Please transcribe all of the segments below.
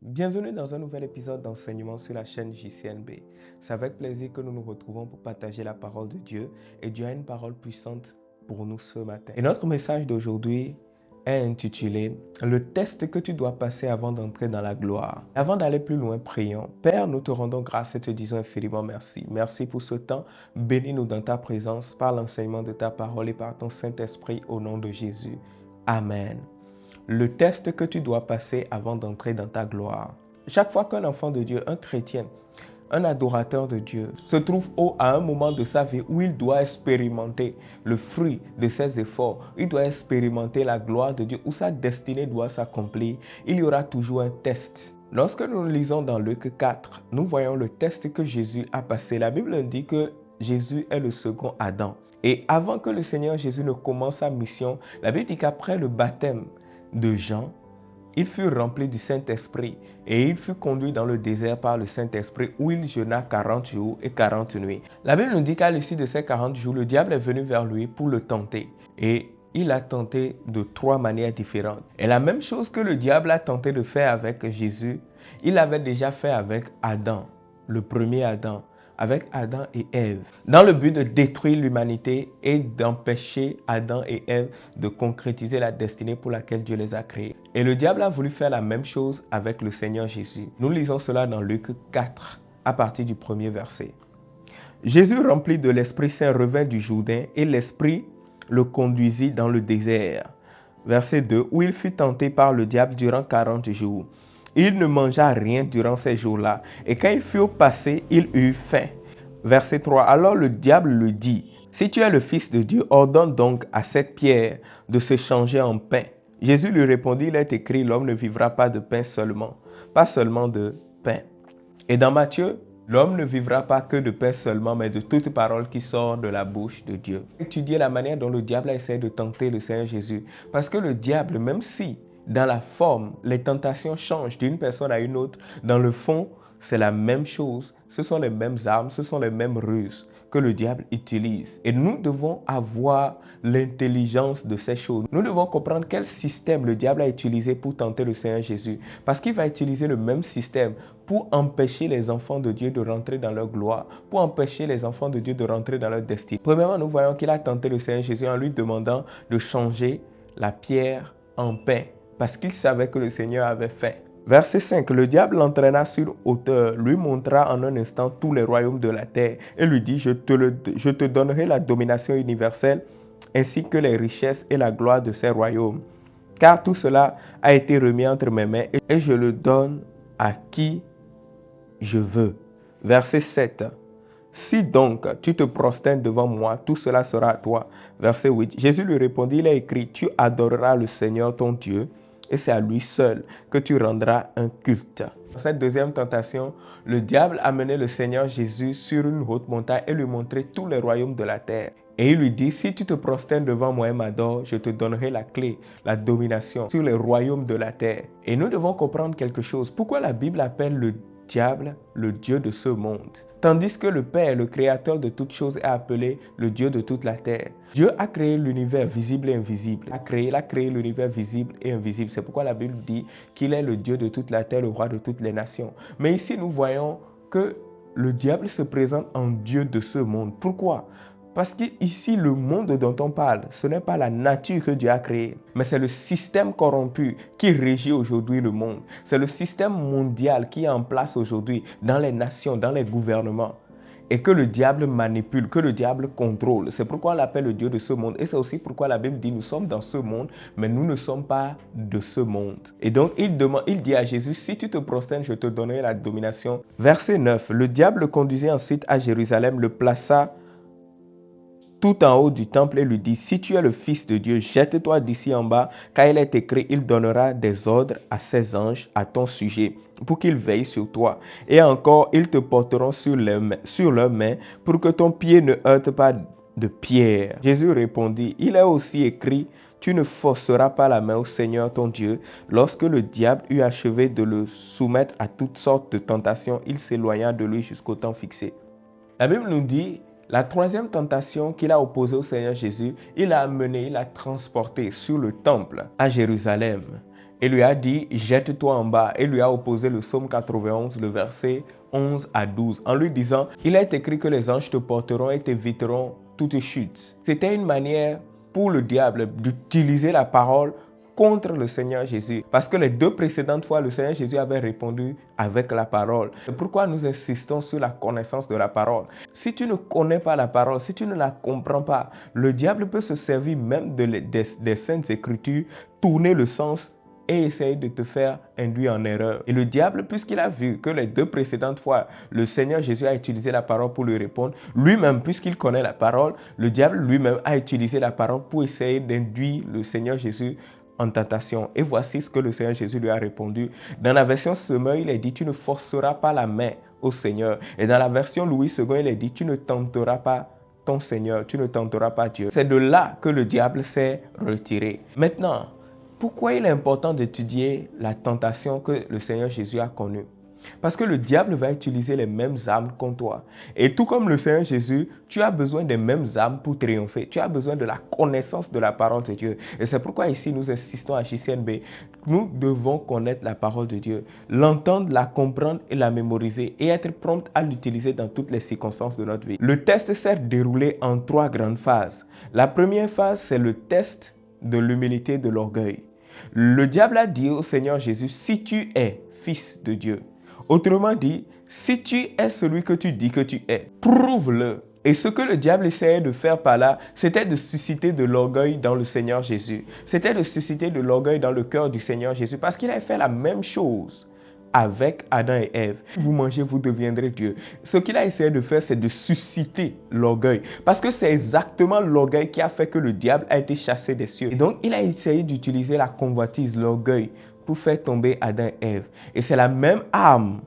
Bienvenue dans un nouvel épisode d'enseignement sur la chaîne JCNB. C'est avec plaisir que nous nous retrouvons pour partager la parole de Dieu et Dieu a une parole puissante pour nous ce matin. Et notre message d'aujourd'hui est intitulé « Le test que tu dois passer avant d'entrer dans la gloire ». Avant d'aller plus loin, prions. Père, nous te rendons grâce et te disons infiniment merci. Merci pour ce temps. Bénis-nous dans ta présence par l'enseignement de ta parole et par ton Saint-Esprit au nom de Jésus. Amen. Le test que tu dois passer avant d'entrer dans ta gloire. Chaque fois qu'un enfant de Dieu, un chrétien, un adorateur de Dieu se trouve à un moment de sa vie où il doit expérimenter le fruit de ses efforts, il doit expérimenter la gloire de Dieu, où sa destinée doit s'accomplir, il y aura toujours un test. Lorsque nous lisons dans Luc 4, nous voyons le test que Jésus a passé. La Bible dit que Jésus est le second Adam. Et avant que le Seigneur Jésus ne commence sa mission, la Bible dit qu'après le baptême de Jean, il fut rempli du Saint-Esprit et il fut conduit dans le désert par le Saint-Esprit où il jeûna 40 jours et 40 nuits. La Bible nous dit qu'à l'issue de ces 40 jours, le diable est venu vers lui pour le tenter. Et il a tenté de 3 manières différentes. Et la même chose que le diable a tenté de faire avec Jésus, il l'avait déjà fait avec Adam, le premier Adam, avec Adam et Ève, dans le but de détruire l'humanité et d'empêcher Adam et Ève de concrétiser la destinée pour laquelle Dieu les a créés. Et le diable a voulu faire la même chose avec le Seigneur Jésus. Nous lisons cela dans Luc 4, à partir du premier verset. Jésus, rempli de l'Esprit Saint, revint du Jourdain et l'Esprit le conduisit dans le désert. Verset 2, où il fut tenté par le diable durant 40 jours. Il ne mangea rien durant ces jours-là, et quand ils furent passés, il eut faim. Verset 3, alors le diable lui dit, « Si tu es le Fils de Dieu, ordonne donc à cette pierre de se changer en pain. » Jésus lui répondit, « Il est écrit, l'homme ne vivra pas de pain seulement, pas seulement de pain. » Et dans Matthieu, l'homme ne vivra pas que de pain seulement, mais de toute parole qui sort de la bouche de Dieu. Étudiez la manière dont le diable a essayé de tenter le Seigneur Jésus, parce que le diable, même si dans la forme, les tentations changent d'une personne à une autre. Dans le fond, c'est la même chose. Ce sont les mêmes armes, ce sont les mêmes ruses que le diable utilise. Et nous devons avoir l'intelligence de ces choses. Nous devons comprendre quel système le diable a utilisé pour tenter le Seigneur Jésus. Parce qu'il va utiliser le même système pour empêcher les enfants de Dieu de rentrer dans leur gloire, pour empêcher les enfants de Dieu de rentrer dans leur destinée. Premièrement, nous voyons qu'il a tenté le Seigneur Jésus en lui demandant de changer la pierre en pain, parce qu'il savait que le Seigneur avait fait. Verset 5, le diable l'entraîna sur hauteur, lui montra en un instant tous les royaumes de la terre et lui dit, je te donnerai la domination universelle ainsi que les richesses et la gloire de ces royaumes. Car tout cela a été remis entre mes mains et je le donne à qui je veux. Verset 7, si donc tu te prosternes devant moi, tout cela sera à toi. Verset 8, Jésus lui répondit, il est écrit, tu adoreras le Seigneur ton Dieu et c'est à lui seul que tu rendras un culte. Dans cette deuxième tentation, le diable a mené le Seigneur Jésus sur une haute montagne et lui montrait tous les royaumes de la terre. Et il lui dit, si tu te prosternes devant moi et m'adores, je te donnerai la clé, la domination sur les royaumes de la terre. Et nous devons comprendre quelque chose. Pourquoi la Bible appelle le diable le Dieu de ce monde, tandis que le Père, le créateur de toutes choses, est appelé le Dieu de toute la terre. Dieu a créé l'univers visible et invisible. Il a créé l'univers visible et invisible. C'est pourquoi la Bible dit qu'il est le Dieu de toute la terre, le roi de toutes les nations. Mais ici, nous voyons que le diable se présente en Dieu de ce monde. Pourquoi ? Parce qu'ici, le monde dont on parle, ce n'est pas la nature que Dieu a créée, mais c'est le système corrompu qui régit aujourd'hui le monde. C'est le système mondial qui est en place aujourd'hui dans les nations, dans les gouvernements. Et que le diable manipule, que le diable contrôle. C'est pourquoi on l'appelle le Dieu de ce monde. Et c'est aussi pourquoi la Bible dit, nous sommes dans ce monde, mais nous ne sommes pas de ce monde. Et donc, il dit à Jésus, si tu te prosternes, je te donnerai la domination. Verset 9, le diable le conduisit ensuite à Jérusalem, le plaça tout en haut du temple et lui dit, si tu es le Fils de Dieu, jette-toi d'ici en bas, car il est écrit, il donnera des ordres à ses anges à ton sujet, pour qu'ils veillent sur toi. Et encore, ils te porteront sur leurs mains, pour que ton pied ne heurte pas de pierre. Jésus répondit, il est aussi écrit, tu ne forceras pas la main au Seigneur ton Dieu. Lorsque le diable eut achevé de le soumettre à toutes sortes de tentations, il s'éloigna de lui jusqu'au temps fixé. La Bible nous dit, la troisième tentation qu'il a opposée au Seigneur Jésus, il l'a amené, il l'a transporté sur le temple à Jérusalem. et lui a dit, jette-toi en bas, et lui a opposé le psaume 91, le verset 11 à 12, en lui disant, il est écrit que les anges te porteront et t'éviteront toute chute. C'était une manière pour le diable d'utiliser la parole contre le Seigneur Jésus. Parce que les deux précédentes fois, le Seigneur Jésus avait répondu avec la parole. C'est pourquoi nous insistons sur la connaissance de la parole. Si tu ne connais pas la parole, si tu ne la comprends pas, le diable peut se servir même des Saintes Écritures, tourner le sens et essayer de te faire induire en erreur. Et le diable, puisqu'il a vu que les deux précédentes fois, le Seigneur Jésus a utilisé la parole pour lui répondre, lui-même, puisqu'il connaît la parole, le diable lui-même a utilisé la parole pour essayer d'induire le Seigneur Jésus en tentation. Et voici ce que le Seigneur Jésus lui a répondu. Dans la version Semeur, il est dit, tu ne forceras pas la main au Seigneur. Et dans la version Louis II, il est dit, tu ne tenteras pas ton Seigneur, tu ne tenteras pas Dieu. C'est de là que le diable s'est retiré. Maintenant, pourquoi il est important d'étudier la tentation que le Seigneur Jésus a connue? Parce que le diable va utiliser les mêmes armes contre toi. Et tout comme le Seigneur Jésus, tu as besoin des mêmes armes pour triompher. Tu as besoin de la connaissance de la parole de Dieu. Et c'est pourquoi ici, nous insistons à JCNB. Nous devons connaître la parole de Dieu, l'entendre, la comprendre et la mémoriser et être prompt à l'utiliser dans toutes les circonstances de notre vie. Le test s'est déroulé en 3 grandes phases. La première phase, c'est le test de l'humilité et de l'orgueil. Le diable a dit au Seigneur Jésus, si tu es fils de Dieu, autrement dit, si tu es celui que tu dis que tu es, prouve-le. Et ce que le diable essayait de faire par là, c'était de susciter de l'orgueil dans le Seigneur Jésus. C'était de susciter de l'orgueil dans le cœur du Seigneur Jésus, parce qu'il avait fait la même chose avec Adam et Ève. Si vous mangez, vous deviendrez Dieu. Ce qu'il a essayé de faire, c'est de susciter l'orgueil. Parce que c'est exactement l'orgueil qui a fait que le diable a été chassé des cieux. Et donc, il a essayé d'utiliser la convoitise, l'orgueil, pour faire tomber Adam et Ève. Et c'est la même arme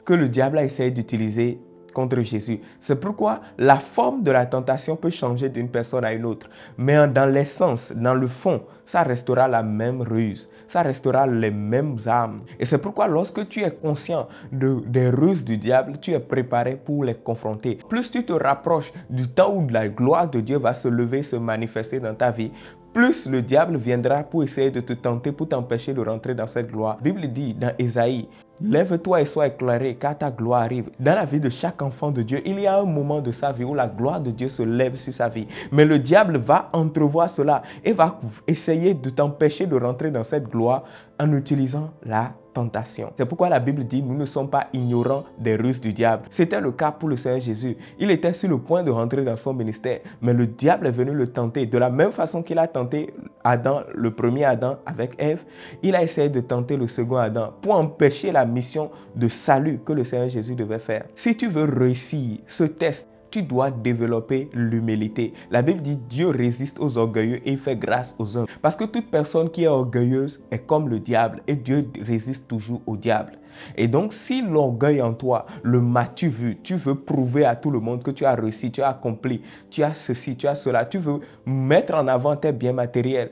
que le diable a essayé d'utiliser contre Jésus. C'est pourquoi la forme de la tentation peut changer d'une personne à une autre. Mais dans l'essence, dans le fond, ça restera la même ruse. Ça restera les mêmes armes. Et c'est pourquoi lorsque tu es conscient des ruses du diable, tu es préparé pour les confronter. Plus tu te rapproches du temps où la gloire de Dieu va se lever, se manifester dans ta vie, plus le diable viendra pour essayer de te tenter, pour t'empêcher de rentrer dans cette gloire. La Bible dit dans Ésaïe, lève-toi et sois éclairé, car ta gloire arrive. Dans la vie de chaque enfant de Dieu, il y a un moment de sa vie où la gloire de Dieu se lève sur sa vie. Mais le diable va entrevoir cela et va essayer de t'empêcher de rentrer dans cette gloire en utilisant la tentation. C'est pourquoi la Bible dit, nous ne sommes pas ignorants des ruses du diable. C'était le cas pour le Seigneur Jésus. Il était sur le point de rentrer dans son ministère, mais le diable est venu le tenter. De la même façon qu'il a tenté Adam, le premier Adam avec Ève, il a essayé de tenter le second Adam pour empêcher la mission de salut que le Seigneur Jésus devait faire. Si tu veux réussir ce test, tu dois développer l'humilité. La Bible dit Dieu résiste aux orgueilleux et il fait grâce aux hommes. Parce que toute personne qui est orgueilleuse est comme le diable et Dieu résiste toujours au diable. Et donc, si l'orgueil en toi, le m'as-tu vu, tu veux prouver à tout le monde que tu as réussi, tu as accompli, tu as ceci, tu as cela, tu veux mettre en avant tes biens matériels,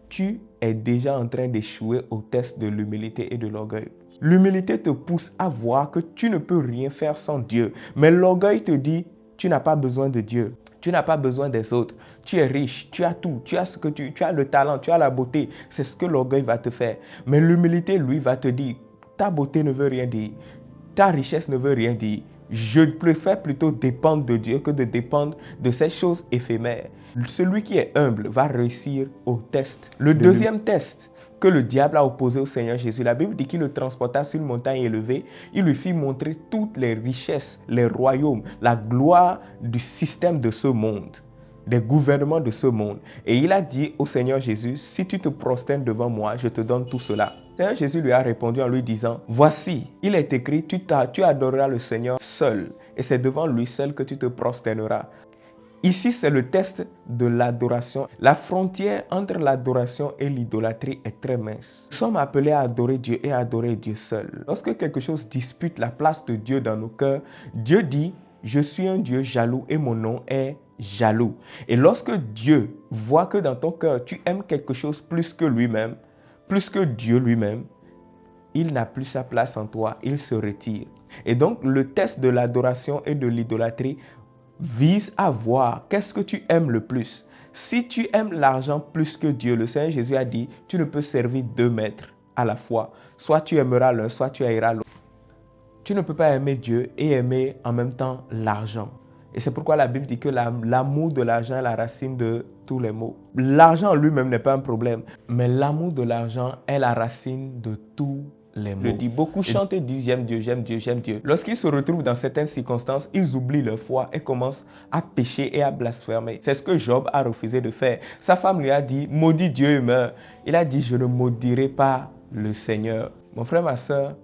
tu es déjà en train d'échouer au test de l'humilité et de l'orgueil. L'humilité te pousse à voir que tu ne peux rien faire sans Dieu. Mais l'orgueil te dit, tu n'as pas besoin de Dieu. Tu n'as pas besoin des autres. Tu es riche, tu as tout, tu as ce que tu as le talent, tu as la beauté. C'est ce que l'orgueil va te faire. Mais l'humilité, lui, va te dire, ta beauté ne veut rien dire. Ta richesse ne veut rien dire. Je préfère plutôt dépendre de Dieu que de dépendre de ces choses éphémères. Celui qui est humble va réussir au test. Le deuxième test que le diable a opposé au Seigneur Jésus, la Bible dit qu'il le transporta sur une montagne élevée. Il lui fit montrer toutes les richesses, les royaumes, la gloire du système de ce monde, des gouvernements de ce monde. Et il a dit au Seigneur Jésus, si tu te prosternes devant moi, je te donne tout cela. Le Seigneur Jésus lui a répondu en lui disant, voici, il est écrit, tu adoreras le Seigneur seul, et c'est devant lui seul que tu te prosterneras. Ici, c'est le test de l'adoration. La frontière entre l'adoration et l'idolâtrie est très mince. Nous sommes appelés à adorer Dieu et à adorer Dieu seul. Lorsque quelque chose dispute la place de Dieu dans nos cœurs, Dieu dit, je suis un Dieu jaloux et mon nom est jaloux. Et lorsque Dieu voit que dans ton cœur, tu aimes quelque chose plus que lui-même, plus que Dieu lui-même, il n'a plus sa place en toi, il se retire. Et donc, le test de l'adoration et de l'idolâtrie vise à voir qu'est-ce que tu aimes le plus. Si tu aimes l'argent plus que Dieu, le Seigneur Jésus a dit, tu ne peux servir 2 maîtres. à la fois. Soit tu aimeras l'un, soit tu haïras l'autre. Tu ne peux pas aimer Dieu et aimer en même temps l'argent. Et c'est pourquoi la Bible dit que l'amour de l'argent est la racine de tous les maux. L'argent lui-même n'est pas un problème, mais l'amour de l'argent est la racine de tous les maux. Beaucoup chantent et disent j'aime Dieu, j'aime Dieu, j'aime Dieu. Lorsqu'ils se retrouvent dans certaines circonstances, ils oublient leur foi et commencent à pécher et à blasphémer. C'est ce que Job a refusé de faire. Sa femme lui a dit maudit Dieu et meurs. Il a dit je ne maudirai pas le Seigneur. Mon frère, ma soeur,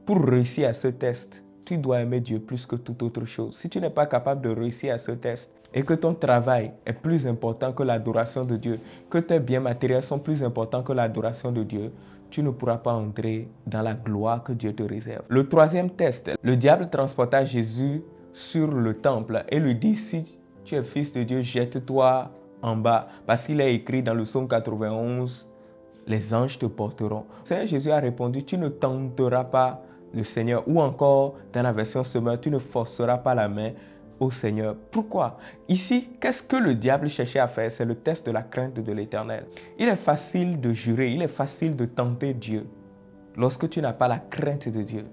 pour réussir à ce test, tu dois aimer Dieu plus que toute autre chose. Si tu n'es pas capable de réussir à ce test et que ton travail est plus important que l'adoration de Dieu, que tes biens matériels sont plus importants que l'adoration de Dieu, tu ne pourras pas entrer dans la gloire que Dieu te réserve. Le troisième test, le diable transporta Jésus sur le temple et lui dit, si tu es fils de Dieu, jette-toi en bas. Parce qu'il est écrit dans le psaume 91, les anges te porteront. Seigneur Jésus a répondu, tu ne tenteras pas le Seigneur. Ou encore, dans la version Semeur, tu ne forceras pas la main au Seigneur. Pourquoi? Ici, qu'est-ce que le diable cherchait à faire? C'est le test de la crainte de l'Éternel. Il est facile de jurer, il est facile de tenter Dieu lorsque tu n'as pas la crainte de Dieu.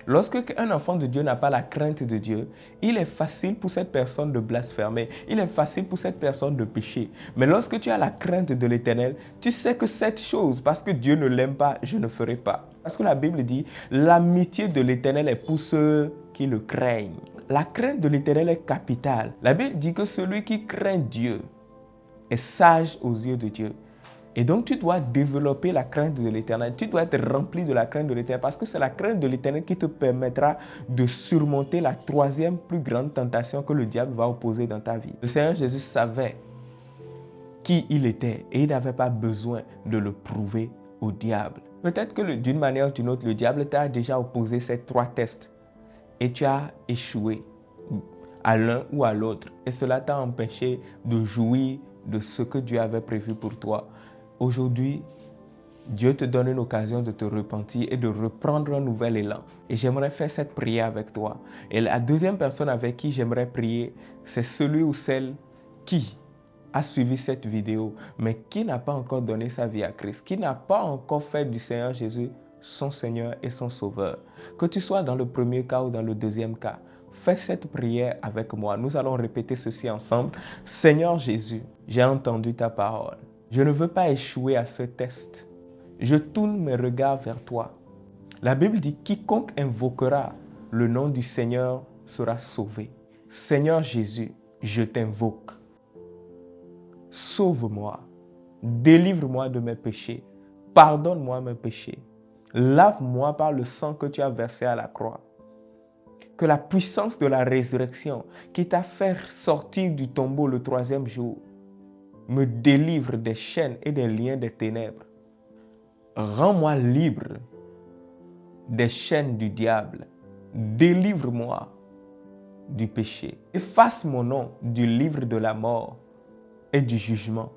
Lorsque un enfant de Dieu n'a pas la crainte de Dieu, il est facile pour cette personne de blasphémer. Il est facile pour cette personne de pécher. Mais lorsque tu as la crainte de l'Éternel, tu sais que cette chose, parce que Dieu ne l'aime pas, je ne ferai pas. Parce que la Bible dit, l'amitié de l'Éternel est pour ceux qui le craignent. La crainte de l'Éternel est capitale. La Bible dit que celui qui craint Dieu est sage aux yeux de Dieu. Et donc, tu dois développer la crainte de l'Éternel. Tu dois être rempli de la crainte de l'Éternel parce que c'est la crainte de l'Éternel qui te permettra de surmonter la troisième plus grande tentation que le diable va opposer dans ta vie. Le Seigneur Jésus savait qui il était et il n'avait pas besoin de le prouver au diable. Peut-être que d'une manière ou d'une autre, le diable t'a déjà opposé ces trois tests et tu as échoué à l'un ou à l'autre. Et cela t'a empêché de jouir de ce que Dieu avait prévu pour toi. Aujourd'hui, Dieu te donne une occasion de te repentir et de reprendre un nouvel élan. Et j'aimerais faire cette prière avec toi. Et la deuxième personne avec qui j'aimerais prier, c'est celui ou celle qui a suivi cette vidéo, mais qui n'a pas encore donné sa vie à Christ, qui n'a pas encore fait du Seigneur Jésus son Seigneur et son Sauveur. Que tu sois dans le premier cas ou dans le deuxième cas, fais cette prière avec moi. Nous allons répéter ceci ensemble. Seigneur Jésus, j'ai entendu ta parole. Je ne veux pas échouer à ce test. Je tourne mes regards vers toi. La Bible dit, quiconque invoquera le nom du Seigneur sera sauvé. Seigneur Jésus, je t'invoque. Sauve-moi. Délivre-moi de mes péchés. Pardonne-moi mes péchés. Lave-moi par le sang que tu as versé à la croix. Que la puissance de la résurrection qui t'a fait sortir du tombeau le troisième jour me délivre des chaînes et des liens des ténèbres. Rends-moi libre des chaînes du diable. Délivre-moi du péché. Efface mon nom du livre de la mort et du jugement.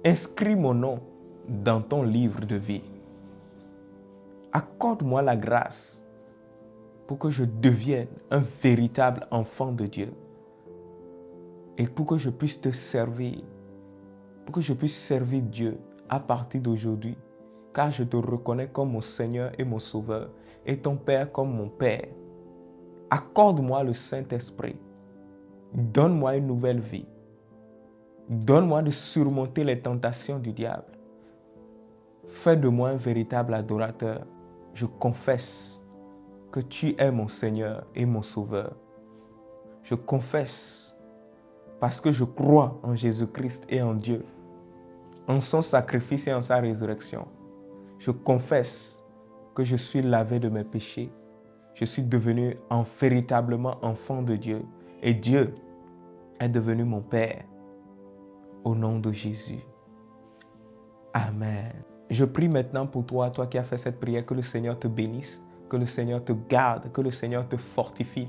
Inscris mon nom dans ton livre de vie. Accorde-moi la grâce pour que je devienne un véritable enfant de Dieu et pour que je puisse te servir, pour que je puisse servir Dieu à partir d'aujourd'hui, car je te reconnais comme mon Seigneur et mon Sauveur et ton Père comme mon Père. Accorde-moi le Saint-Esprit. Donne-moi une nouvelle vie. Donne-moi de surmonter les tentations du diable. Fais de moi un véritable adorateur. Je confesse que tu es mon Seigneur et mon Sauveur. Je confesse parce que je crois en Jésus-Christ et en Dieu, en son sacrifice et en sa résurrection. Je confesse que je suis lavé de mes péchés. Je suis devenu véritablement enfant de Dieu. Et Dieu est devenu mon Père. Au nom de Jésus. Amen. Je prie maintenant pour toi, toi qui as fait cette prière, que le Seigneur te bénisse, que le Seigneur te garde, que le Seigneur te fortifie,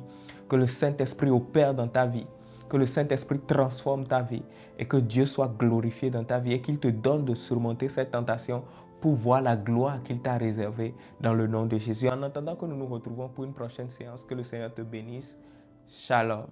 que le Saint-Esprit opère dans ta vie, que le Saint-Esprit transforme ta vie et que Dieu soit glorifié dans ta vie et qu'il te donne de surmonter cette tentation pour voir la gloire qu'il t'a réservée dans le nom de Jésus. En attendant que nous nous retrouvons pour une prochaine séance, que le Seigneur te bénisse. Shalom.